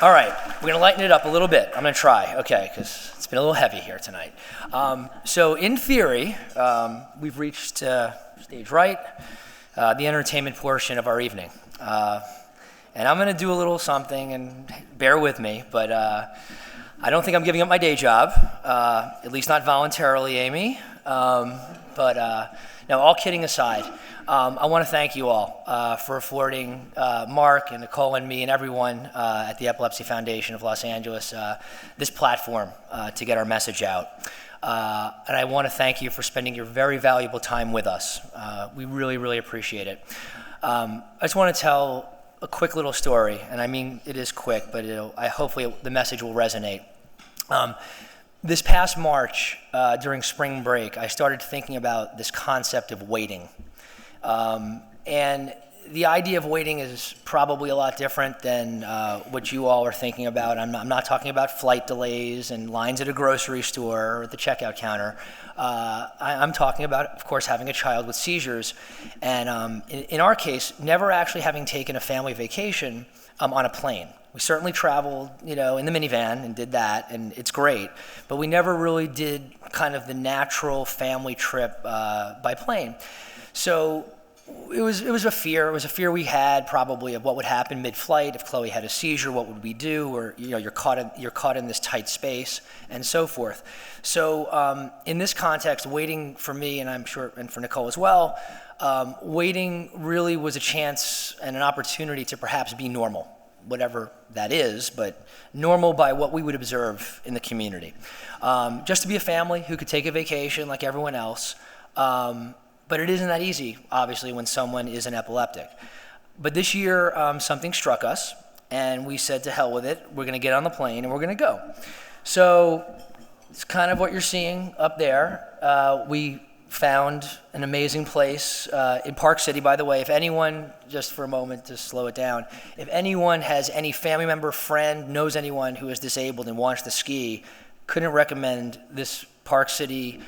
All right, we're gonna lighten it up a little bit. I'm gonna try, okay, because it's been a little heavy here tonight. So in theory, we've reached stage right, the entertainment portion of our evening. And I'm gonna do a little something, and bear with me, but I don't think I'm giving up my day job, at least not voluntarily, Amy. No, all kidding aside, I want to thank you all for affording Mark and Nicole and me and everyone at the Epilepsy Foundation of Los Angeles this platform to get our message out. And I want to thank you for spending your very valuable time with us. We really, really appreciate it. I just want to tell a quick little story, and I mean it is quick, but hopefully the message will resonate. This past March, during spring break, I started thinking about this concept of waiting. And the idea of waiting is probably a lot different than what you all are thinking about. I'm not talking about flight delays and lines at a grocery store or at the checkout counter. I'm talking about, of course, having a child with seizures. And in our case, never actually having taken a family vacation on a plane. We certainly traveled, in the minivan and did that, and it's great. But we never really did kind of the natural family trip by plane. So it was a fear. It was a fear we had probably of what would happen mid-flight if Chloe had a seizure. What would we do? Or you're caught in this tight space and so forth. So in this context, waiting for me, and I'm sure, and for Nicole as well, waiting really was a chance and an opportunity to perhaps be normal, whatever that is, but normal by what we would observe in the community. Just to be a family who could take a vacation like everyone else. But it isn't that easy, obviously, when someone is an epileptic. But this year, something struck us, and we said to hell with it. We're going to get on the plane, and we're going to go. So it's kind of what you're seeing up there. We found an amazing place in Park City, by the way. If anyone, just for a moment to slow it down, if anyone has any family member, friend, knows anyone who is disabled and wants to ski, couldn't recommend this Park City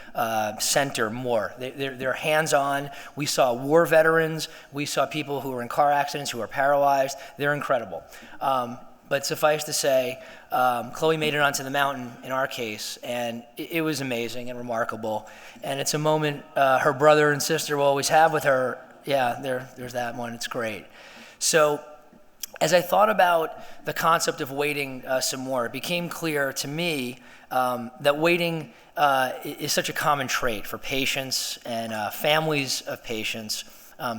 center more. They're hands-on. We saw war veterans. We saw people who were in car accidents, who are paralyzed. They're incredible. But suffice to say, Chloe made it onto the mountain in our case, and it was amazing and remarkable. And it's a moment her brother and sister will always have with her. Yeah, there's that one. It's great. So as I thought about the concept of waiting some more, it became clear to me that waiting is such a common trait for patients and families of patients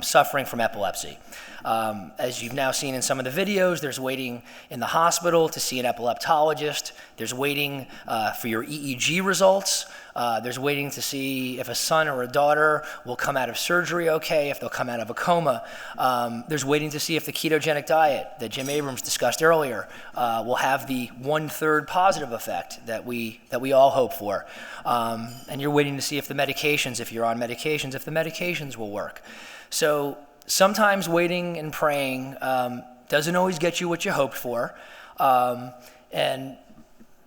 suffering from epilepsy. As you've now seen in some of the videos, there's waiting in the hospital to see an epileptologist. There's waiting for your EEG results. There's waiting to see if a son or a daughter will come out of surgery okay, if they'll come out of a coma. There's waiting to see if the ketogenic diet that Jim Abrams discussed earlier will have the 1/3 positive effect that we all hope for. And you're waiting to see if the medications, if you're on medications, if the medications will work. So sometimes waiting and praying doesn't always get you what you hoped for. And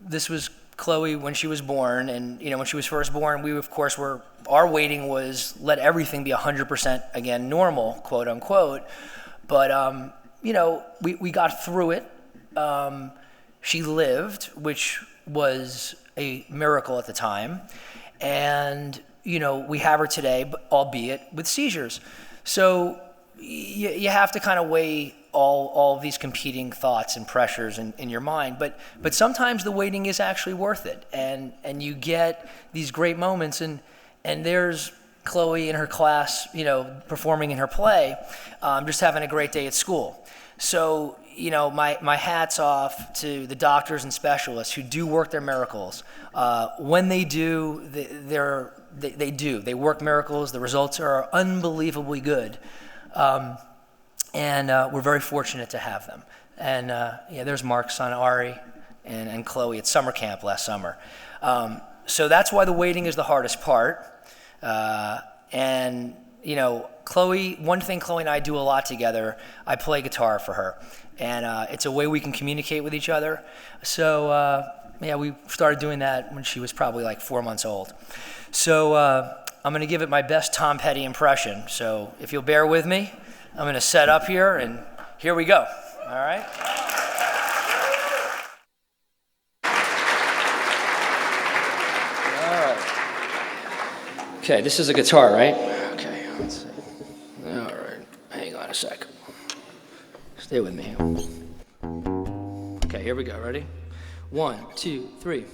this was Chloe when she was born, and when she was first born, we of course our waiting was let everything be 100% again normal, quote unquote. But we got through it. She lived, which was a miracle at the time, and we have her today, but albeit with seizures. So you have to kind of weigh all of these competing thoughts and pressures in your mind, but sometimes the waiting is actually worth it, and you get these great moments, and there's Chloe in her class, performing in her play, just having a great day at school. So my hat's off to the doctors and specialists who do work their miracles. When they do, they work miracles. The results are unbelievably good. And we're very fortunate to have them. And there's Mark's son Ari and Chloe at summer camp last summer. So that's why the waiting is the hardest part. And Chloe, one thing Chloe and I do a lot together, I play guitar for her. And it's a way we can communicate with each other. So we started doing that when she was probably like 4 months old. So I'm gonna give it my best Tom Petty impression. So if you'll bear with me, I'm gonna set up here, and here we go, all right? Okay, this is a guitar, right? Okay, let's see. All right, hang on a sec. Stay with me. Okay, here we go. Ready? 1, 2, 3.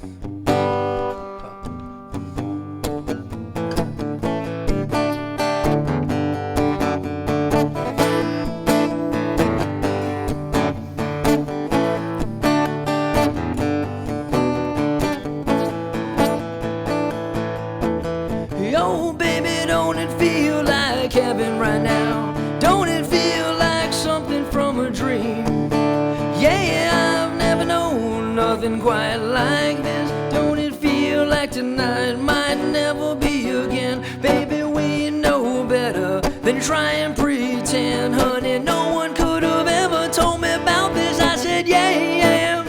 Yo, baby, don't it feel like heaven right now? Don't it feel like something from a dream? Yeah, I've never known nothing quite like this. Don't it feel like tonight might never be again? Baby, we know better than try and pretend. Honey, no one could have ever told me about this. I said, yeah, yeah,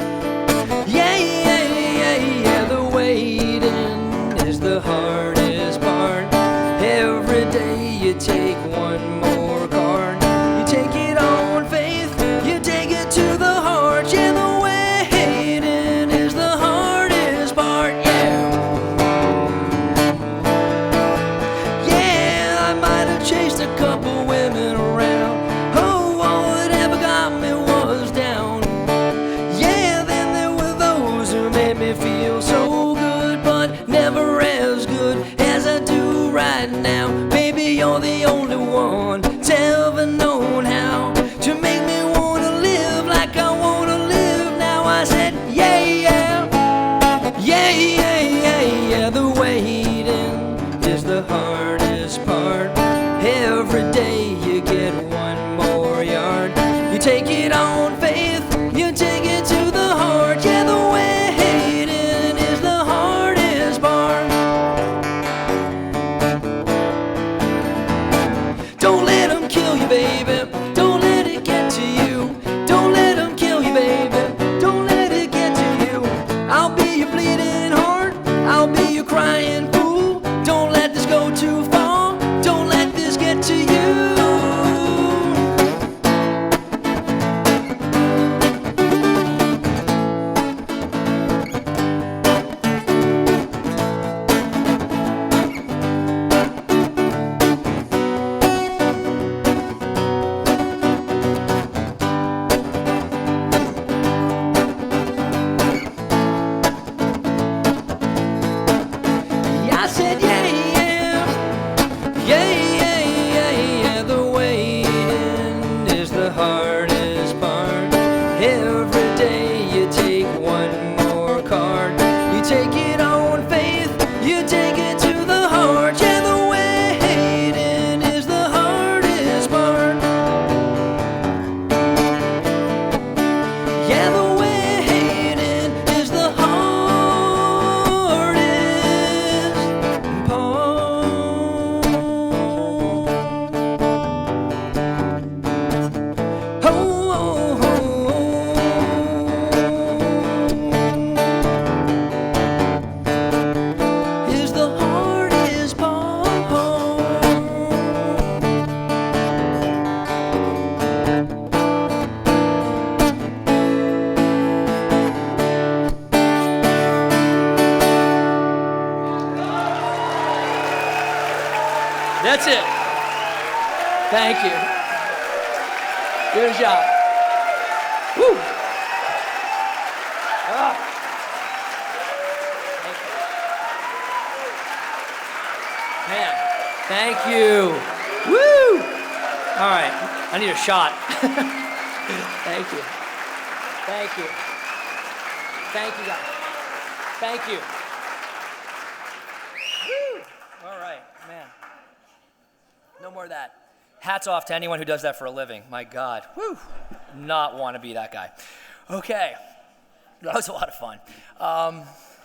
yeah, yeah, yeah, yeah. The waiting is the hardest part. Every day you take one more card. You take it on faith, you take it to the heart. Yeah, the waiting is the hardest part, yeah. Yeah, I might have chased a couple women around. Oh, whatever got me was down. Yeah, then there were those who made me feel so good, but never as good as I do right now. Baby, you're the only one to ever known how to make me wanna live like I wanna live now. I said, yeah, yeah, yeah, yeah, yeah, yeah. The waiting is the hardest part. Every day you get one more yard. You take it on faith, you take it to the heart. Yeah, the waiting is the hardest part. Don't let them kill you, baby. Don't let it get to you. Don't let them kill you, baby. Don't let it get to you. I'll be your bleeding heart. I'll be your crying fool. Don't let this go too far. Don't let this get to you. I said, yeah, yeah, yeah, yeah, yeah, yeah. The waiting is the hardest part. Every day you take one more card. You take it on faith, you take it to the heart. Yeah, the waiting is the hardest part. Yeah, the waiting is the hardest part. Oh, oh, oh, oh. Is the hardest part. That's it. Thank you. Good job. Woo. Ah. Thank you. Man, thank you. Woo. All right, I need a shot. Thank you. Thank you. Thank you, guys. Thank you. Woo. All right, man. No more of that. Hats off to anyone who does that for a living. My God. Woo. Not want to be that guy. Okay. That was a lot of fun.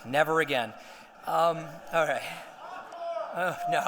Never again. All right. Oh, no.